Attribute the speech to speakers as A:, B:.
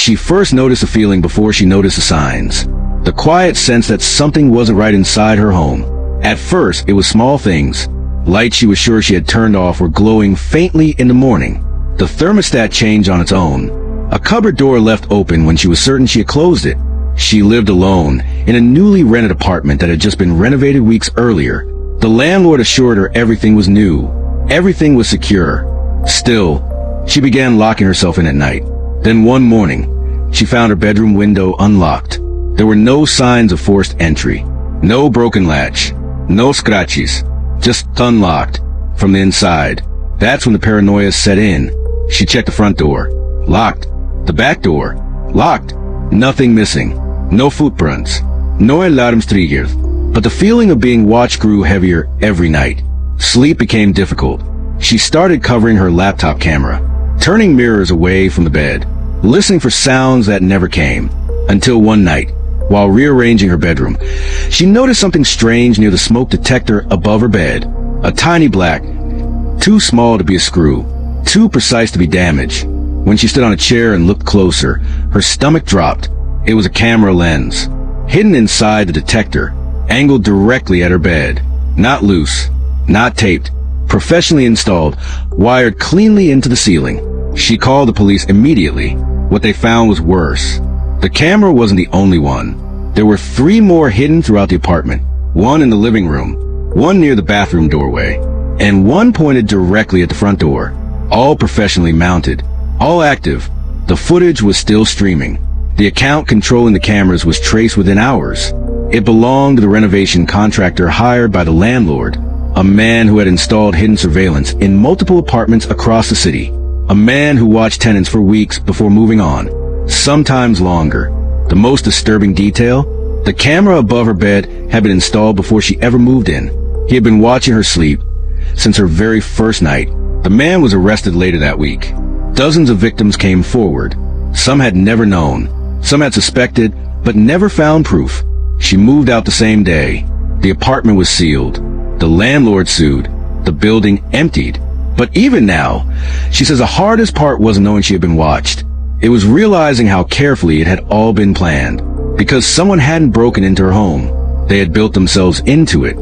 A: She first noticed the feeling before she noticed the signs. The quiet sense that something wasn't right inside her home. At first, it was small things. Lights she was sure she had turned off were glowing faintly in the morning. The thermostat changed on its own. A cupboard door left open when she was certain she had closed it. She lived alone, in a newly rented apartment that had just been renovated weeks earlier. The landlord assured her everything was new. Everything was secure. Still, she began locking herself in at night. Then one morning, she found her bedroom window unlocked. There were no signs of forced entry. No broken latch. No scratches. Just unlocked. From the inside. That's when the paranoia set in. She checked the front door. Locked. The back door. Locked. Nothing missing. No footprints. No alarms triggered. But the feeling of being watched grew heavier every night. Sleep became difficult. She started covering her laptop camera, turning mirrors away from the bed, listening for sounds that never came. Until one night, while rearranging her bedroom, she noticed something strange near the smoke detector above her bed. A tiny black, too small to be a screw, too precise to be damaged. When she stood on a chair and looked closer, her stomach dropped. It was a camera lens, hidden inside the detector, angled directly at her bed. Not loose, not taped, professionally installed, wired cleanly into the ceiling. She called the police immediately. What they found was worse. The camera wasn't the only one. There were 3 more hidden throughout the apartment. One in the living room, one near the bathroom doorway, and one pointed directly at the front door. All professionally mounted, all active. The footage was still streaming. The account controlling the cameras was traced within hours. It belonged to the renovation contractor hired by the landlord, a man who had installed hidden surveillance in multiple apartments across the city. A man who watched tenants for weeks before moving on. Sometimes longer. The most disturbing detail? The camera above her bed had been installed before she ever moved in. He had been watching her sleep since her very first night. The man was arrested later that week. Dozens of victims came forward. Some had never known. Some had suspected, but never found proof. She moved out the same day. The apartment was sealed. The landlord sued. The building emptied. But even now, she says the hardest part wasn't knowing she had been watched. It was realizing how carefully it had all been planned. Because someone hadn't broken into her home. They had built themselves into it.